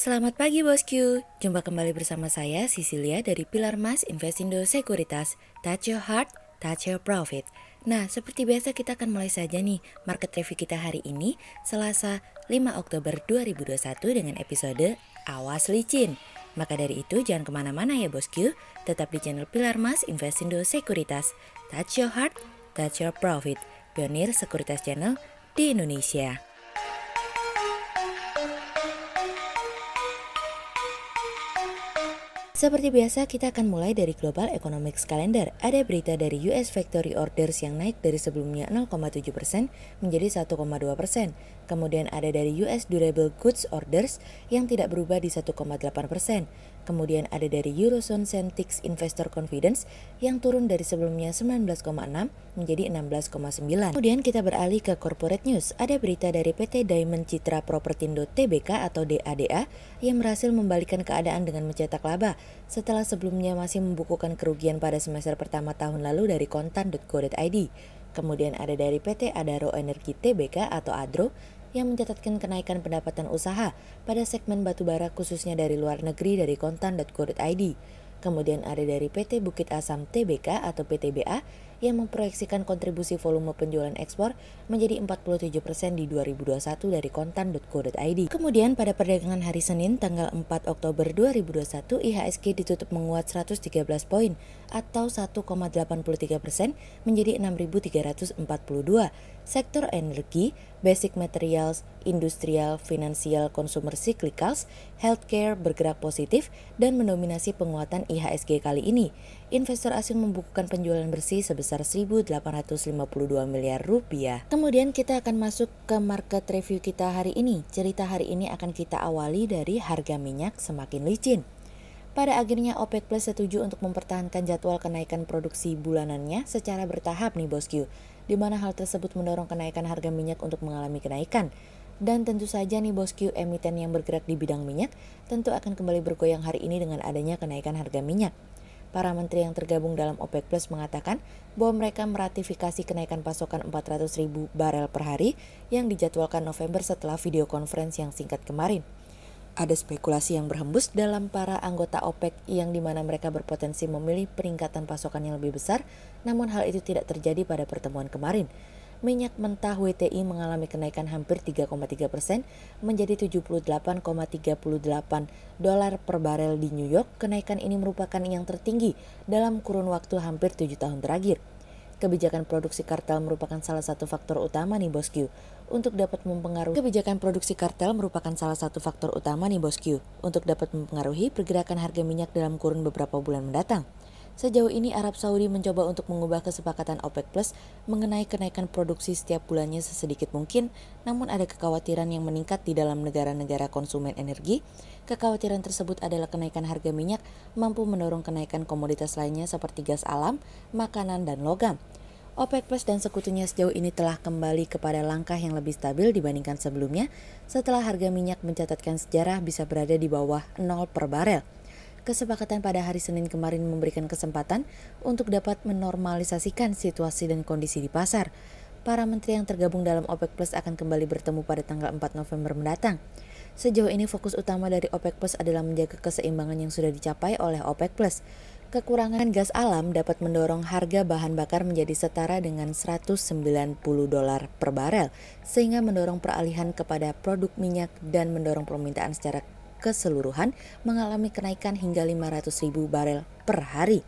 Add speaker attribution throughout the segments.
Speaker 1: Selamat pagi bosku, jumpa kembali bersama saya Cecilia dari Pilar Mas Investindo Sekuritas. Touch your heart, touch your profit. Nah, seperti biasa kita akan mulai saja nih market review kita hari ini, Selasa 5 Oktober 2021 dengan episode Awas Licin. Maka dari itu jangan kemana-mana ya bosku, tetap di channel Pilar Mas Investindo Sekuritas. Touch your heart, touch your profit. Pionir Sekuritas Channel di Indonesia. Seperti biasa, kita akan mulai dari Global Economics Calendar. Ada berita dari US Factory Orders yang naik dari sebelumnya 0,7% menjadi 1,2%. Kemudian ada dari US Durable Goods Orders yang tidak berubah di 1,8%. Kemudian ada dari Eurozone Sentix Investor Confidence yang turun dari sebelumnya 19,6 menjadi 16,9. Kemudian kita beralih ke Corporate News. Ada berita dari PT Diamond Citra Propertindo Tbk atau DADA yang berhasil membalikan keadaan dengan mencetak laba setelah sebelumnya masih membukukan kerugian pada semester pertama tahun lalu dari kontan.co.id. Kemudian ada dari PT Adaro Energi Tbk atau ADRO yang mencatatkan kenaikan pendapatan usaha pada segmen batubara khususnya dari luar negeri dari kontan.co.id. Kemudian ada dari PT Bukit Asam Tbk atau PTBA yang memproyeksikan kontribusi volume penjualan ekspor menjadi 47% di 2021 dari kontan.co.id. Kemudian pada perdagangan hari Senin tanggal 4 Oktober 2021, IHSG ditutup menguat 113 poin atau 1,83% menjadi 6.342. Sektor energi, basic materials, industrial, finansial, consumer cyclicals, healthcare bergerak positif dan mendominasi penguatan IHSG kali ini. Investor asing membukukan penjualan bersih sebesar 1.852 miliar rupiah. Kemudian kita akan masuk ke market review kita hari ini. Cerita hari ini akan kita awali dari harga minyak semakin licin. Pada akhirnya OPEC Plus setuju untuk mempertahankan jadwal kenaikan produksi bulanannya secara bertahap nih bosku, di mana hal tersebut mendorong kenaikan harga minyak untuk mengalami kenaikan. Dan tentu saja nih bosku, emiten yang bergerak di bidang minyak tentu akan kembali bergoyang hari ini dengan adanya kenaikan harga minyak. Para menteri yang tergabung dalam OPEC Plus mengatakan bahwa mereka meratifikasi kenaikan pasokan 400.000 barel per hari yang dijadwalkan November setelah video conference yang singkat kemarin. Ada spekulasi yang berhembus dalam para anggota OPEC yang dimana mereka berpotensi memilih peningkatan pasokan yang lebih besar, namun hal itu tidak terjadi pada pertemuan kemarin. Minyak mentah WTI mengalami kenaikan hampir 3,3% menjadi 78,38 dolar per barel di New York. Kenaikan ini merupakan yang tertinggi dalam kurun waktu hampir 7 tahun terakhir. Kebijakan produksi kartel merupakan salah satu faktor utama nih bosku untuk dapat mempengaruhi pergerakan harga minyak dalam kurun beberapa bulan mendatang. Sejauh ini Arab Saudi mencoba untuk mengubah kesepakatan OPEC Plus mengenai kenaikan produksi setiap bulannya sesedikit mungkin, namun ada kekhawatiran yang meningkat di dalam negara-negara konsumen energi. Kekhawatiran tersebut adalah kenaikan harga minyak mampu mendorong kenaikan komoditas lainnya seperti gas alam, makanan, dan logam. OPEC Plus dan sekutunya sejauh ini telah kembali kepada langkah yang lebih stabil dibandingkan sebelumnya setelah harga minyak mencatatkan sejarah bisa berada di bawah 0 per barel. Kesepakatan pada hari Senin kemarin memberikan kesempatan untuk dapat menormalisasikan situasi dan kondisi di pasar. Para menteri yang tergabung dalam OPEC Plus akan kembali bertemu pada tanggal 4 November mendatang. Sejauh ini fokus utama dari OPEC Plus adalah menjaga keseimbangan yang sudah dicapai oleh OPEC Plus. Kekurangan gas alam dapat mendorong harga bahan bakar menjadi setara dengan 190 dolar per barel, sehingga mendorong peralihan kepada produk minyak dan mendorong permintaan secara keseluruhan mengalami kenaikan hingga 500.000 barel per hari.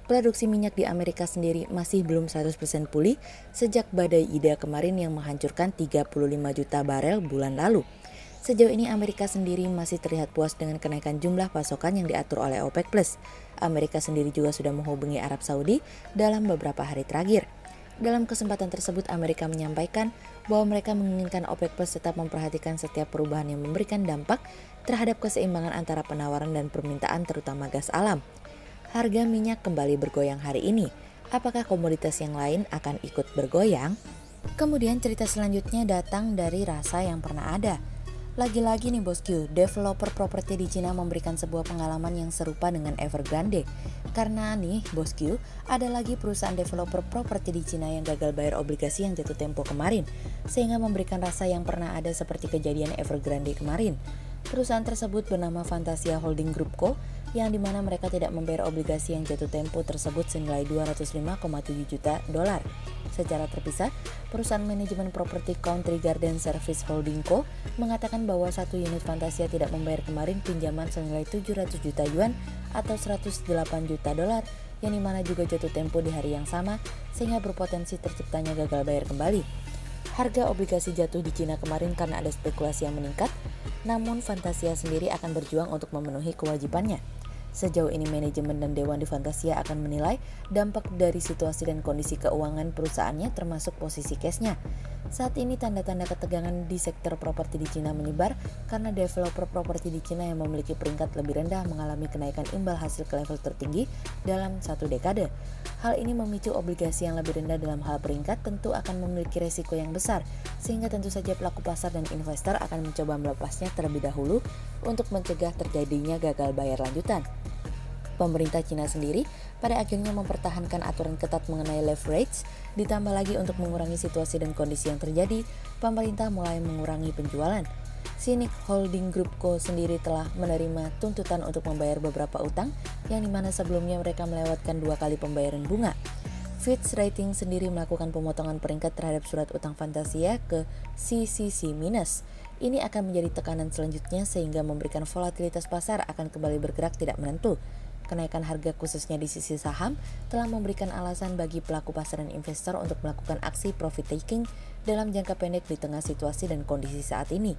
Speaker 1: Produksi minyak di Amerika sendiri masih belum 100% pulih sejak badai Ida kemarin yang menghancurkan 35 juta barel bulan lalu. Sejauh ini Amerika sendiri masih terlihat puas dengan kenaikan jumlah pasokan yang diatur oleh OPEC Plus. Amerika sendiri juga sudah menghubungi Arab Saudi dalam beberapa hari terakhir. Dalam kesempatan tersebut Amerika menyampaikan bahwa mereka menginginkan OPEC Plus tetap memperhatikan setiap perubahan yang memberikan dampak terhadap keseimbangan antara penawaran dan permintaan terutama gas alam. Harga minyak kembali bergoyang hari ini. Apakah komoditas yang lain akan ikut bergoyang? Kemudian cerita selanjutnya datang dari rasa yang pernah ada. Lagi-lagi nih bosku, developer properti di Cina memberikan sebuah pengalaman yang serupa dengan Evergrande. Karena nih bosku, ada lagi perusahaan developer properti di Cina yang gagal bayar obligasi yang jatuh tempo kemarin, sehingga memberikan rasa yang pernah ada seperti kejadian Evergrande kemarin. Perusahaan tersebut bernama Fantasia Holding Group Co., yang dimana mereka tidak membayar obligasi yang jatuh tempo tersebut senilai 205,7 juta dolar. Secara terpisah, perusahaan manajemen properti Country Garden Service Holding Co. mengatakan bahwa satu unit Fantasia tidak membayar kemarin pinjaman senilai 700 juta yuan atau 108 juta dolar, yang dimana juga jatuh tempo di hari yang sama, sehingga berpotensi terciptanya gagal bayar kembali. Harga obligasi jatuh di Cina kemarin karena ada spekulasi yang meningkat, namun Fantasia sendiri akan berjuang untuk memenuhi kewajibannya. Sejauh ini manajemen dan dewan di Fantasia akan menilai dampak dari situasi dan kondisi keuangan perusahaannya termasuk posisi cashnya. Saat ini tanda-tanda ketegangan di sektor properti di Cina menyebar karena developer properti di Cina yang memiliki peringkat lebih rendah mengalami kenaikan imbal hasil ke level tertinggi dalam satu dekade. Hal ini memicu obligasi yang lebih rendah dalam hal peringkat tentu akan memiliki resiko yang besar, sehingga tentu saja pelaku pasar dan investor akan mencoba melepasnya terlebih dahulu untuk mencegah terjadinya gagal bayar lanjutan. Pemerintah Cina sendiri pada akhirnya mempertahankan aturan ketat mengenai leverage, ditambah lagi untuk mengurangi situasi dan kondisi yang terjadi, pemerintah mulai mengurangi penjualan. CINIC Holding Group Co. sendiri telah menerima tuntutan untuk membayar beberapa utang, yang dimana sebelumnya mereka melewatkan 2 kali pembayaran bunga. Fitch Ratings sendiri melakukan pemotongan peringkat terhadap surat utang Fantasia ke CCC-. Ini akan menjadi tekanan selanjutnya sehingga memberikan volatilitas pasar akan kembali bergerak tidak menentu. Kenaikan harga khususnya di sisi saham telah memberikan alasan bagi pelaku pasar dan investor untuk melakukan aksi profit taking dalam jangka pendek di tengah situasi dan kondisi saat ini.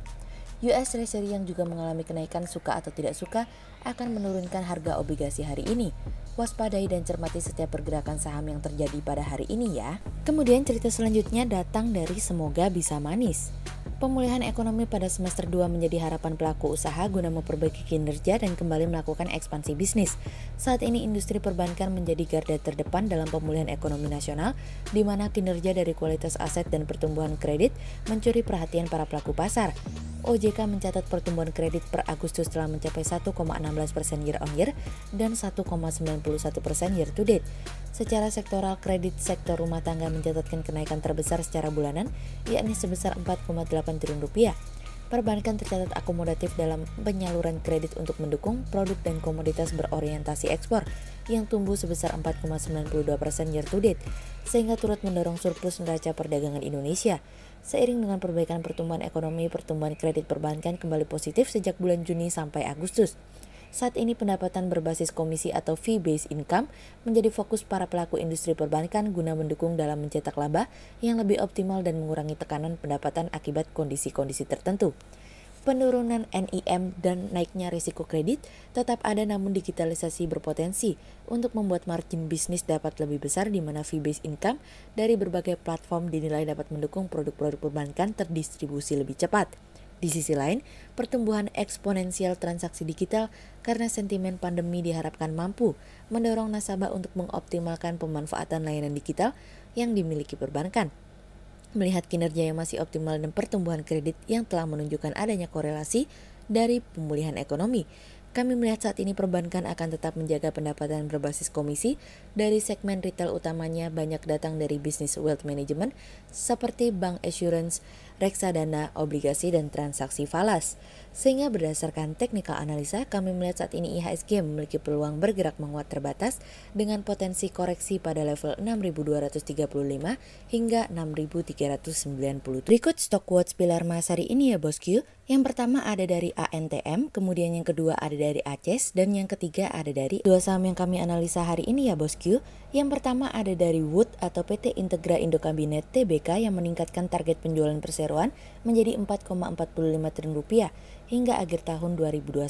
Speaker 1: US Treasury yang juga mengalami kenaikan suka atau tidak suka akan menurunkan harga obligasi hari ini. Waspadai dan cermati setiap pergerakan saham yang terjadi pada hari ini ya. Kemudian cerita selanjutnya datang dari Semoga Bisa Manis. Pemulihan ekonomi pada semester 2 menjadi harapan pelaku usaha guna memperbaiki kinerja dan kembali melakukan ekspansi bisnis. Saat ini industri perbankan menjadi garda terdepan dalam pemulihan ekonomi nasional, di mana kinerja dari kualitas aset dan pertumbuhan kredit mencuri perhatian para pelaku pasar. OJK mencatat pertumbuhan kredit per Agustus telah mencapai 1,16% year on year dan 1,91% year to date. Secara sektoral, kredit sektor rumah tangga mencatatkan kenaikan terbesar secara bulanan, yakni sebesar 4,8 triliun rupiah. Perbankan tercatat akomodatif dalam penyaluran kredit untuk mendukung produk dan komoditas berorientasi ekspor yang tumbuh sebesar 4,92% year to date, sehingga turut mendorong surplus neraca perdagangan Indonesia. Seiring dengan perbaikan pertumbuhan ekonomi, pertumbuhan kredit perbankan kembali positif sejak bulan Juni sampai Agustus. Saat ini pendapatan berbasis komisi atau fee-based income menjadi fokus para pelaku industri perbankan guna mendukung dalam mencetak laba yang lebih optimal dan mengurangi tekanan pendapatan akibat kondisi-kondisi tertentu. Penurunan NIM dan naiknya risiko kredit tetap ada, namun digitalisasi berpotensi untuk membuat margin bisnis dapat lebih besar, di mana fee-based income dari berbagai platform dinilai dapat mendukung produk-produk perbankan terdistribusi lebih cepat. Di sisi lain, pertumbuhan eksponensial transaksi digital karena sentimen pandemi diharapkan mampu mendorong nasabah untuk mengoptimalkan pemanfaatan layanan digital yang dimiliki perbankan. Melihat kinerja yang masih optimal dan pertumbuhan kredit yang telah menunjukkan adanya korelasi dari pemulihan ekonomi, kami melihat saat ini perbankan akan tetap menjaga pendapatan berbasis komisi dari segmen retail utamanya banyak datang dari bisnis wealth management seperti bank assurance, reksadana, obligasi, dan transaksi falas. Sehingga berdasarkan technical analisa, kami melihat saat ini IHSG memiliki peluang bergerak menguat terbatas dengan potensi koreksi pada level 6.235 hingga 6.390. Berikut stock watch pilar emas hari ini ya bosku. Yang pertama ada dari ANTM, kemudian yang kedua ada dari ACES, dan yang ketiga ada dari dua saham yang kami analisa hari ini ya bosku. Yang pertama ada dari Wood atau PT Integra Indokabinet Tbk yang meningkatkan target penjualan perseroan menjadi 4,45 triliun rupiah hingga akhir tahun 2021.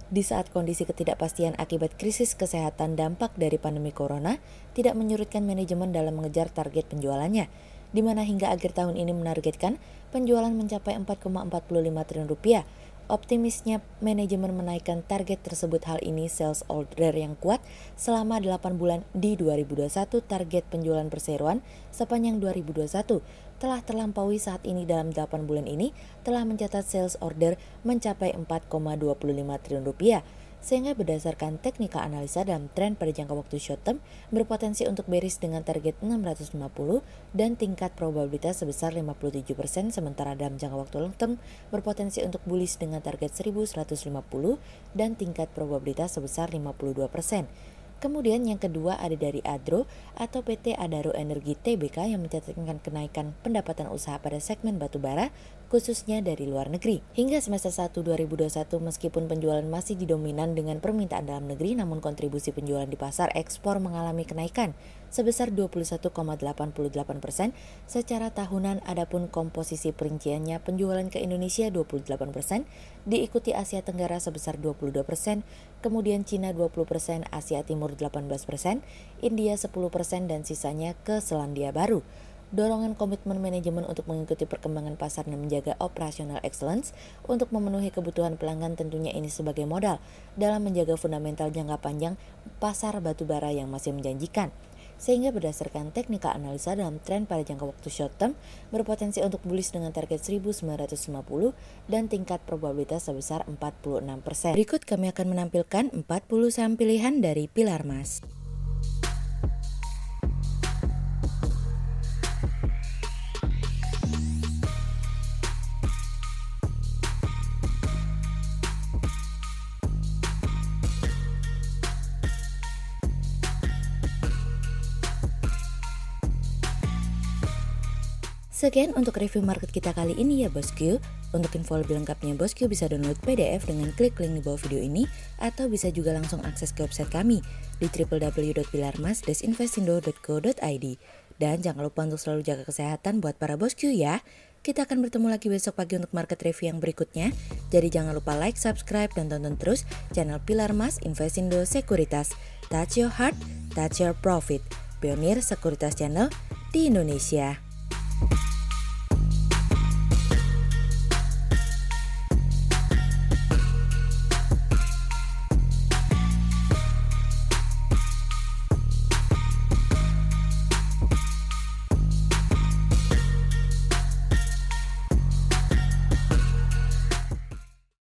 Speaker 1: Di saat kondisi ketidakpastian akibat krisis kesehatan dampak dari pandemi corona tidak menyurutkan manajemen dalam mengejar target penjualannya, di mana hingga akhir tahun ini menargetkan penjualan mencapai 4,45 triliun rupiah. Optimisnya manajemen menaikkan target tersebut. Hal ini sales order yang kuat selama 8 bulan di 2021. Target penjualan perseroan sepanjang 2021 telah terlampaui. Saat ini dalam 8 bulan ini telah mencatat sales order mencapai 4,25 triliun rupiah. sehingga berdasarkan teknika analisa dalam tren pada jangka waktu short term berpotensi untuk bearish dengan target 650 dan tingkat probabilitas sebesar 57%, sementara dalam jangka waktu long term berpotensi untuk bullish dengan target 1150 dan tingkat probabilitas sebesar 52%. Kemudian yang kedua ada dari Adro atau PT Adaro Energi Tbk yang mencatatkan kenaikan pendapatan usaha pada segmen batubara khususnya dari luar negeri. Hingga semester 1 2021 meskipun penjualan masih didominan dengan permintaan dalam negeri, namun kontribusi penjualan di pasar ekspor mengalami kenaikan sebesar 21,88% secara tahunan. Adapun komposisi perinciannya penjualan ke Indonesia 28%, diikuti Asia Tenggara sebesar 22%, kemudian Cina 20%, Asia Timur 18%, India 10% dan sisanya ke Selandia Baru. Dorongan komitmen manajemen untuk mengikuti perkembangan pasar dan menjaga operational excellence untuk memenuhi kebutuhan pelanggan, tentunya ini sebagai modal dalam menjaga fundamental jangka panjang pasar batubara yang masih menjanjikan. Sehingga berdasarkan teknika analisa dalam tren pada jangka waktu short term berpotensi untuk bullish dengan target 1950 dan tingkat probabilitas sebesar 46%. Berikut kami akan menampilkan 40 saham pilihan dari Pilar Mas. Sekian untuk review market kita kali ini ya bosku. Untuk info lebih lengkapnya bosku bisa download PDF dengan klik link di bawah video ini, atau bisa juga langsung akses ke website kami di www.pilarmas-investindo.co.id. Dan jangan lupa untuk selalu jaga kesehatan buat para bosku ya. Kita akan bertemu lagi besok pagi untuk market review yang berikutnya. Jadi jangan lupa like, subscribe, dan tonton terus channel Pilar Mas Investindo Sekuritas. Touch your heart, touch your profit. Pionir Sekuritas Channel di Indonesia.